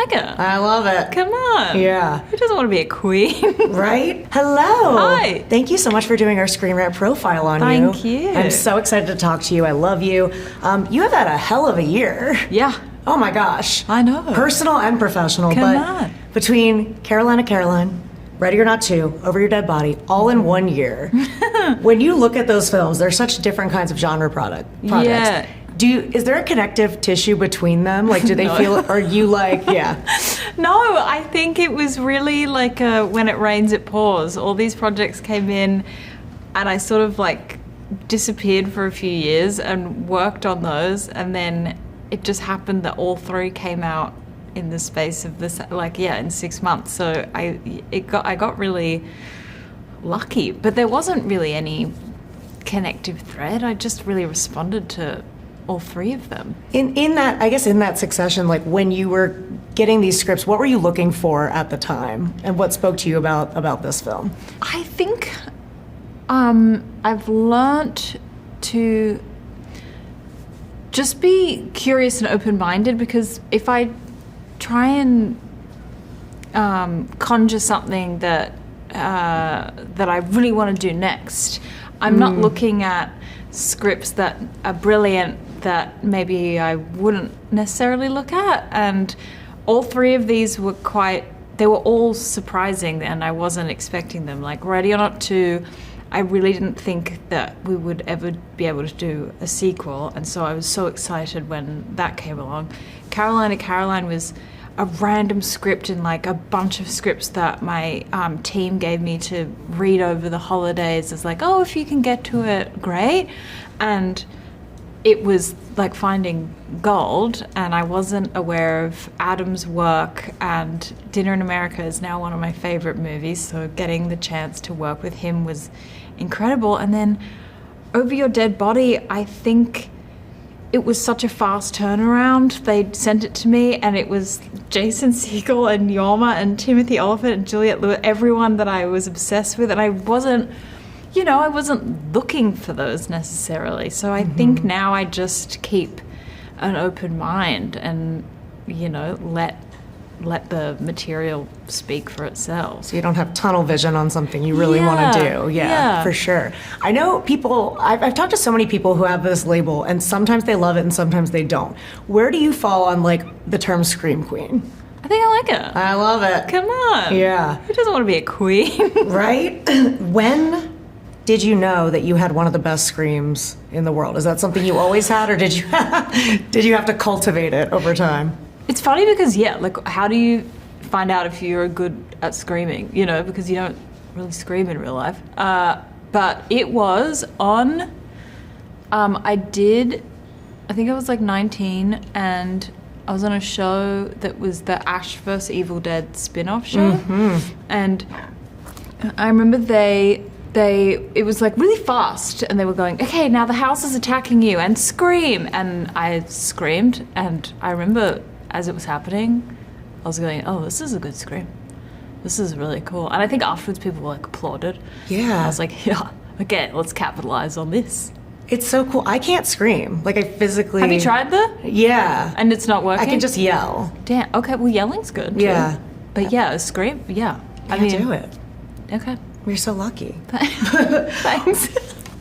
like it. I love it. Come on. Yeah. Who doesn't want to be a queen? Right? Hello. Hi. Thank you so much for doing our Screen Rant profile on you. Thank you. I'm so excited to talk to you. I love you. You have had a hell of a year. Yeah. Oh my gosh. I know. Personal and professional. Come but on. Between Caroline, Ready or Not 2, Over Your Dead Body, all in 1 year. When you look at those films, they're such different kinds of genre projects. Yeah. Is there a connective tissue between them? Like, do they feel, are you like, yeah. No, I think it was really like when it rains, it pours. All these projects came in and I sort of like disappeared for a few years and worked on those. And then it just happened that all three came out in the space of this, in 6 months. So I got really lucky, but there wasn't really any connective thread. I just really responded to all three of them. In that succession, like when you were getting these scripts, what were you looking for at the time, and what spoke to you about this film? I think I've learnt to just be curious and open-minded, because if I try and conjure something that I really want to do next, I'm not looking at scripts that are brilliant that maybe I wouldn't necessarily look at. And all three of these were they were all surprising, and I wasn't expecting them. Like Ready or Not 2, I really didn't think that we would ever be able to do a sequel, and so I was so excited when that came along. Caroline was a random script in like a bunch of scripts that my team gave me to read over the holidays. It's like, oh, if you can get to it, great. And it was like finding gold, and I wasn't aware of Adam's work, and Dinner in America is now one of my favorite movies, so getting the chance to work with him was incredible. And then Over Your Dead Body, I think it was such a fast turnaround. They sent it to me, and it was Jason Segel and Yorma and Timothy Olyphant and Juliette Lewis, everyone that I was obsessed with, and I wasn't looking for those necessarily. So I think now I just keep an open mind and, let the material speak for itself. So you don't have tunnel vision on something you really want to do. Yeah, for sure. I know people, I've talked to so many people who have this label, and sometimes they love it and sometimes they don't. Where do you fall on like the term Scream Queen? I think I like it. I love it. Come on. Yeah. Who doesn't want to be a queen? Right? When did you know that you had one of the best screams in the world? Is that something you always had, or did you have to cultivate it over time? It's funny because, how do you find out if you're good at screaming? Because you don't really scream in real life. But it was on, I think I was like 19, and I was on a show that was the Ash vs. Evil Dead spin-off show. And I remember it was like really fast, and they were going, okay, now the house is attacking you, and scream. And I screamed, and I remember as it was happening, I was going, oh, this is a good scream. This is really cool. And I think afterwards people were like applauded. Yeah. I was like, yeah, okay, let's capitalize on this. It's so cool. I can't scream. Like I physically... Have you tried that? Yeah. And it's not working? I can just yell. Damn. Okay, well, yelling's good too. Yeah. But yeah, a scream, yeah. I mean, do it. Okay. You're so lucky. Thanks.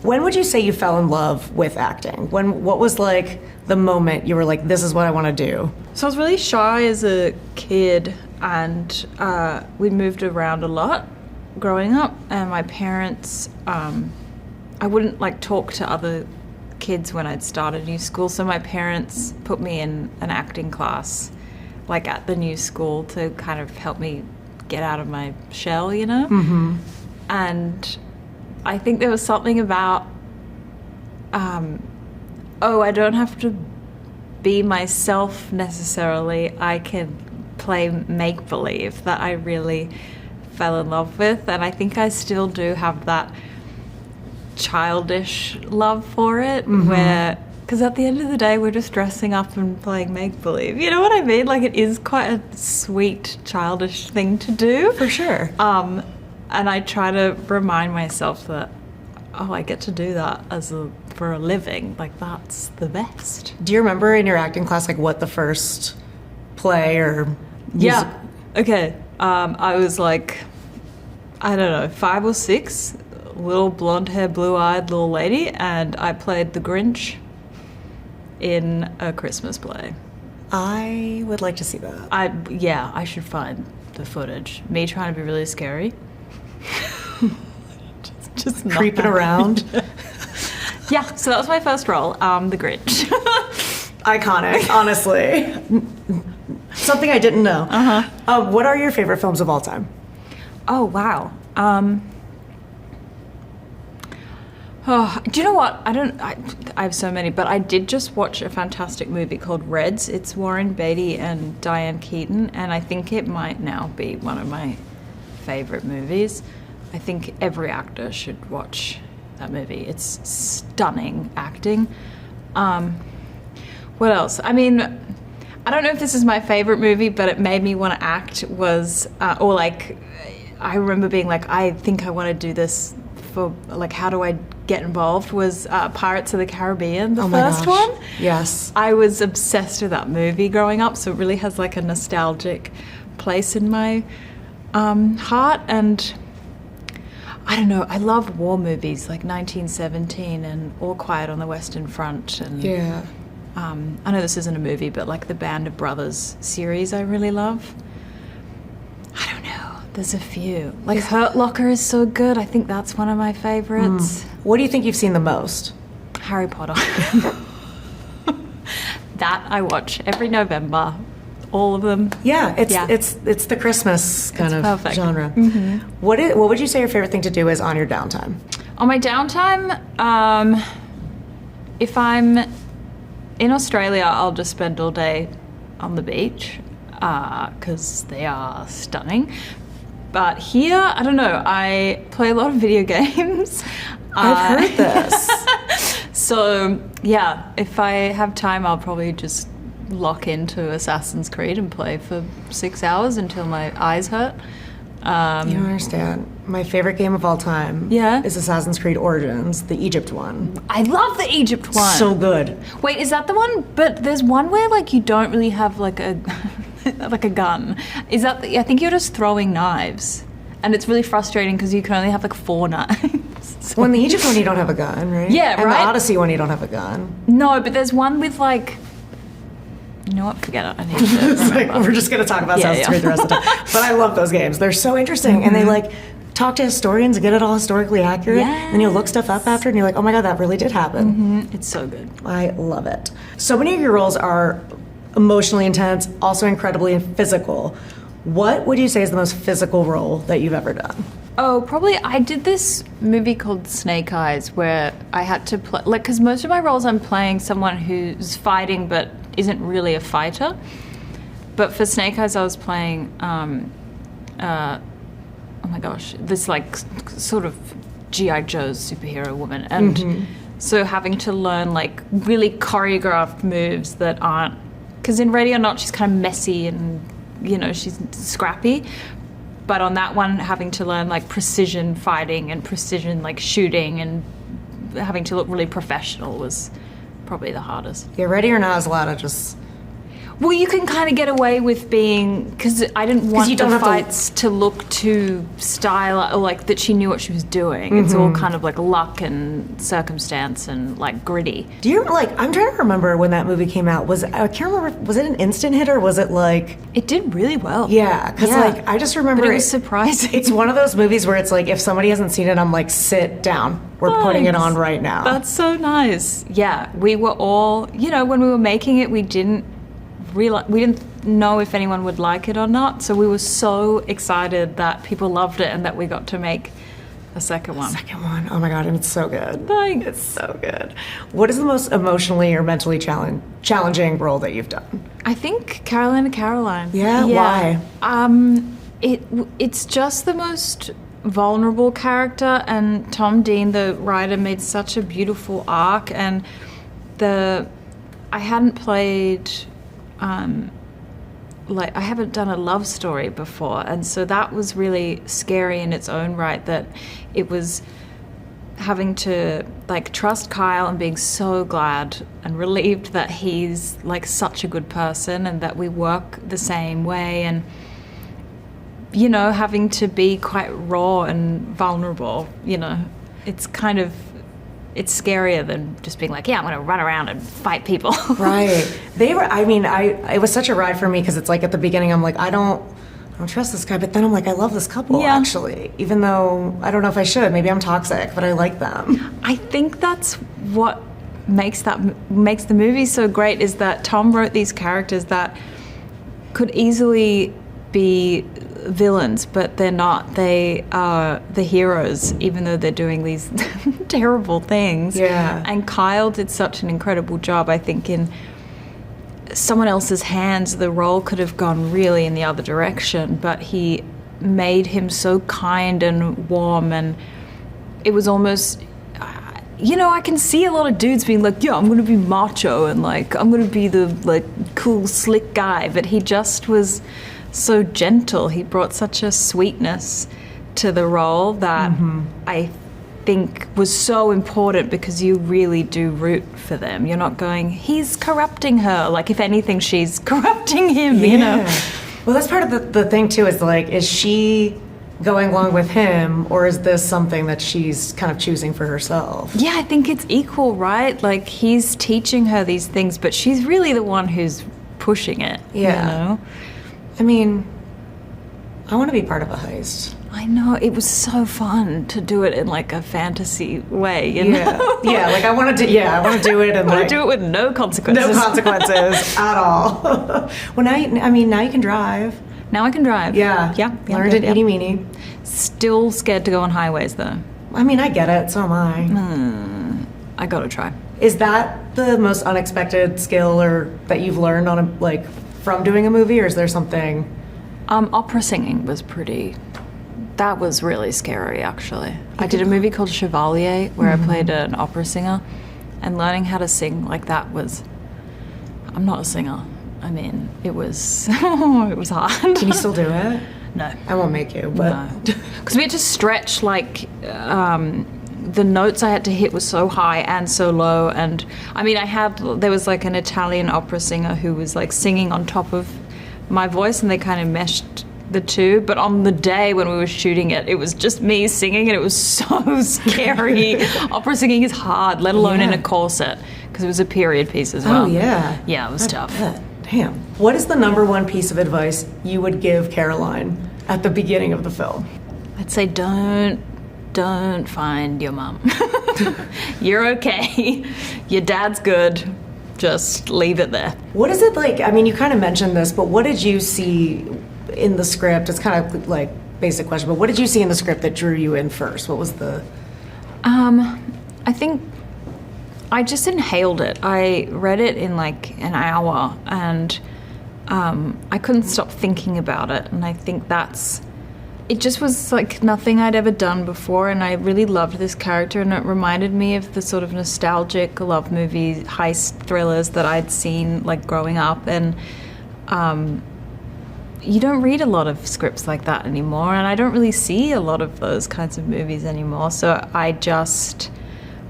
When would you say you fell in love with acting? What was like the moment you were like, this is what I want to do? So I was really shy as a kid, and we moved around a lot growing up, and my parents, I wouldn't like talk to other kids when I'd started new school, so my parents put me in an acting class like at the new school to kind of help me get out of my shell, And I think there was something about, I don't have to be myself necessarily. I can play make-believe that I really fell in love with. And I think I still do have that childish love for it, where, because at the end of the day, we're just dressing up and playing make-believe. You know what I mean? Like, it is quite a sweet, childish thing to do. For sure. And I try to remind myself that, I get to do that for a living. Like, that's the best. Do you remember in your acting class, like, what the first play or Yeah. Okay. I was like, I don't know, 5 or 6, little blonde hair, blue-eyed little lady, and I played the Grinch in a Christmas play. I would like to see that. I should find the footage. Me trying to be really scary. just not creeping around. Yeah, so that was my first role, the Grinch. Iconic, honestly. Something I didn't know. What are your favorite films of all time? Oh, wow. Do you know what? I have so many, but I did just watch a fantastic movie called Reds. It's Warren Beatty and Diane Keaton, and I think it might now be one of my favorite movies. I think every actor should watch that movie. It's stunning acting. What else? I mean, I don't know if this is my favorite movie, but it made me want to act I remember being like, I think I want to do this for, like, how do I get involved, was Pirates of the Caribbean, the first one. Yes. I was obsessed with that movie growing up, so it really has like a nostalgic place in my heart. And I don't know, I love war movies like 1917 and All Quiet on the Western Front. And yeah. I know this isn't a movie, but like the Band of Brothers series I really love. I don't know. There's a few. Like Hurt Locker is so good. I think that's one of my favorites. What do you think you've seen the most? Harry Potter. That I watch every November. All of them. Yeah, it's the Christmas kind of perfect. genre. What would you say your favorite thing to do is on your downtime? On my downtime, if I'm in Australia, I'll just spend all day on the beach because they are stunning. But here, I don't know, I play a lot of video games. I've heard this. So, yeah, if I have time, I'll probably just lock into Assassin's Creed and play for 6 hours until my eyes hurt. You don't understand. My favorite game of all time is Assassin's Creed Origins, the Egypt one. I love the Egypt one. So good. Wait, is that the one? But there's one where like you don't really have like a like a gun. Is that I think you're just throwing knives. And it's really frustrating because you can only have like 4 knives. So. Well, in the Egypt one you don't have a gun, right? Yeah, and right? the Odyssey one you don't have a gun. No, but there's one with like, you know what, forget it. I need to it's like, we're just going to talk about Assassin's Creed the rest of the time. But I love those games. They're so interesting. And they like talk to historians and get it all historically accurate. Yes. And you look stuff up after and you're like, oh my God, that really did happen. It's so good. I love it. So many of your roles are emotionally intense, also incredibly physical. What would you say is the most physical role that you've ever done? Oh, probably I did this movie called Snake Eyes where I had to play, like, because most of my roles I'm playing someone who's fighting but isn't really a fighter. But for Snake Eyes I was playing, oh my gosh, this like sort of G.I. Joe's superhero woman. And so having to learn like really choreographed moves that aren't, because in Ready or Not she's kind of messy and, you know, she's scrappy. But on that one, having to learn like precision fighting and precision like shooting and having to look really professional was probably the hardest. Yeah, Ready or Not is a lot of just... Well, you can kind of get away with being, because I didn't want the fights to look too style, or like that she knew what she was doing. It's all kind of like luck and circumstance and like gritty. Do you, like, I'm trying to remember when that movie came out. I can't remember, was it an instant hit or was it like... It did really well. Yeah, because like, I just remember... But it was surprising. It's one of those movies where it's like, if somebody hasn't seen it, I'm like, sit down. We're putting it on right now. That's so nice. Yeah, we were all, you know, when we were making it, we didn't know if anyone would like it or not, so we were so excited that people loved it and that we got to make a second one. Oh my God, and it's so good. Thanks. It's so good. What is the most emotionally or mentally challenging role that you've done? I think Caroline. Yeah? Why? It's just the most vulnerable character, and Tom Dean, the writer, made such a beautiful arc, and I hadn't played... like I haven't done a love story before, and so that was really scary in its own right, that it was having to like trust Kyle and being so glad and relieved that he's like such a good person and that we work the same way, and you know, having to be quite raw and vulnerable, you know, it's scarier than just being like, yeah, I'm going to run around and fight people. Right. It was such a ride for me because it's like at the beginning I'm like, I don't trust this guy, but then I'm like, I love this couple actually, even though I don't know if I should. Maybe I'm toxic, but I like them. I think that's what makes the movie so great, is that Tom wrote these characters that could easily be villains, but they're not. They are the heroes, even though they're doing these terrible things. Yeah. And Kyle did such an incredible job. I think in someone else's hands, the role could have gone really in the other direction, but he made him so kind and warm, and it was almost, you know, I can see a lot of dudes being like, yeah, I'm going to be macho and like, I'm going to be the like cool, slick guy, but he just was so gentle. He brought such a sweetness to the role that I think was so important, because you really do root for them. You're not going, he's corrupting her. Like, if anything, she's corrupting him, you know? Well, that's part of the thing, too, is like, is she going along with him, or is this something that she's kind of choosing for herself? Yeah, I think it's equal, right? Like, he's teaching her these things, but she's really the one who's pushing it, you know? I mean, I want to be part of a heist. I know, it was so fun to do it in like a fantasy way, you know? Yeah, like I want to do it and I want to do it with no consequences. No consequences at all. Well, now you can drive. Now I can drive. Yeah. Learned it itty meeny. Still scared to go on highways though. I mean, I get it, so am I. I gotta try. Is that the most unexpected skill or that you've learned on from doing a movie, or is there something? Opera singing was that was really scary, actually. I did a movie called Chevalier where I played an opera singer, and learning how to sing like that was, I'm not a singer. I mean, it was, it was hard. Can you still do it? No. I won't make you, but. No. Because we had to stretch, like, the notes I had to hit was so high and so low, and I mean, there was like an Italian opera singer who was like singing on top of my voice, and they kind of meshed the two, but on the day when we were shooting it, it was just me singing, and it was so scary. Opera singing is hard, let alone in a corset, because it was a period piece as well. Oh, yeah. Yeah, it was tough. Damn. What is the number one piece of advice you would give Caroline at the beginning of the film? I'd say don't find your mom. You're okay. Your dad's good. Just leave it there. What is it like? I mean, you kind of mentioned this, but what did you see in the script? It's kind of like basic question, but what did you see in the script that drew you in first? What was the? I think I just inhaled it. I read it in like an hour, and I couldn't stop thinking about it. And I think it just was like nothing I'd ever done before, and I really loved this character, and it reminded me of the sort of nostalgic love movie heist thrillers that I'd seen like growing up. And you don't read a lot of scripts like that anymore, and I don't really see a lot of those kinds of movies anymore, so I just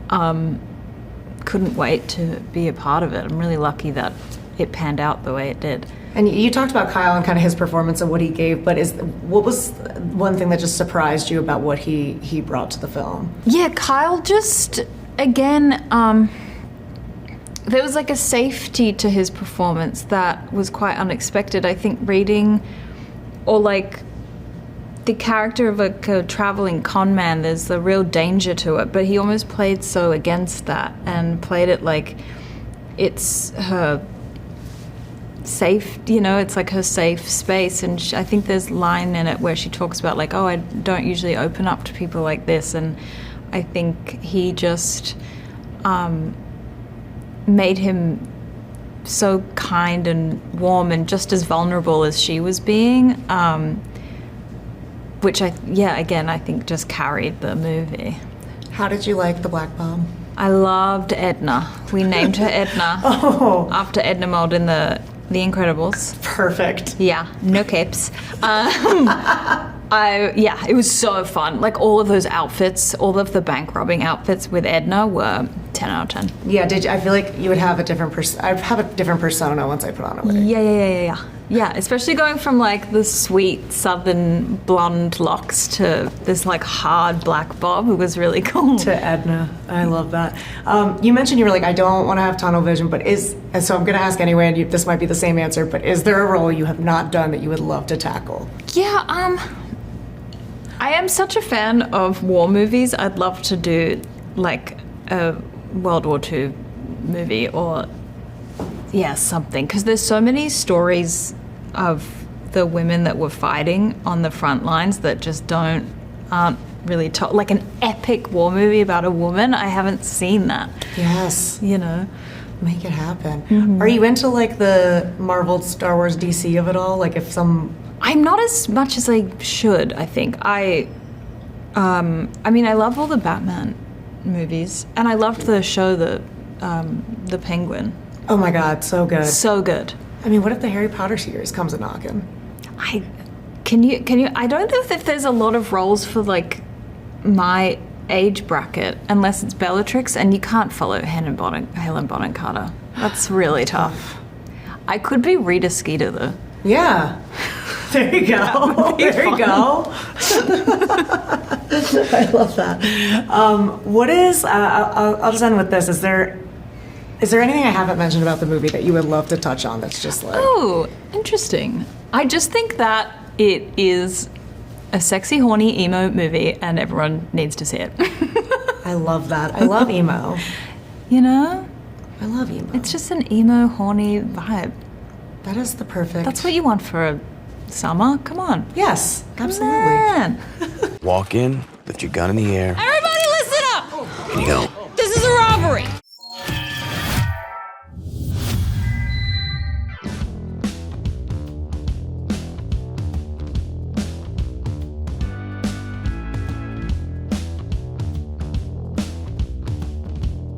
couldn't wait to be a part of it. I'm really lucky that it panned out the way it did. And you talked about Kyle and kind of his performance and what he gave, but what was one thing that just surprised you about what he brought to the film? Yeah, Kyle just, again, there was like a safety to his performance that was quite unexpected. I think reading, or like the character of a traveling con man, there's a real danger to it, but he almost played so against that and played it like it's her safe, you know, it's like her safe space. And I think there's a line in it where she talks about like, oh, I don't usually open up to people like this, and I think he just made him so kind and warm and just as vulnerable as she was being, which I think just carried the movie. How did you like the Black Bomb? I loved Edna. We named her Edna after Edna Mode in The Incredibles. Perfect. Yeah, no capes. Yeah, it was so fun. Like all of those outfits, all of the bank robbing outfits with Edna were 10 out of 10. Yeah, I feel like you would have a different I'd have a different persona once I put on a wig. Yeah. Yeah, especially going from like the sweet southern blonde locks to this like hard black bob. It was really cool. To Edna. I love that. You mentioned you were like, I don't want to have tunnel vision, but and so I'm going to ask anyway, and this might be the same answer, but is there a role you have not done that you would love to tackle? Yeah, I am such a fan of war movies. I'd love to do like a World War II movie or something, because there's so many stories of the women that were fighting on the front lines that just aren't really told. Like an epic war movie about a woman, I haven't seen that. Yes. You know, make it happen. Mm-hmm. Are you into like the Marvel, Star Wars, DC of it all? Like if some... I'm not as much as I should, I think. I mean, I love all the Batman movies, and I loved the show, the Penguin. Oh my God, so good. So good. I mean, what if the Harry Potter series comes a-knocking? Can you, I don't know if there's a lot of roles for like my age bracket, unless it's Bellatrix, and you can't follow Helen Bonham Carter. That's really tough. I could be Rita Skeeter though. Yeah. There you go. There you go. I love that. What is, I'll just end with this. Is there anything I haven't mentioned about the movie that you would love to touch on that's just like... Oh, interesting. I just think that it is a sexy, horny, emo movie and everyone needs to see it. I love that. I love emo. You know? I love emo. It's just an emo, horny vibe. That is the perfect... That's what you want for a summer. Come on. Yes, absolutely. Man. Walk in, lift your gun in the air. Everybody listen up! And you go...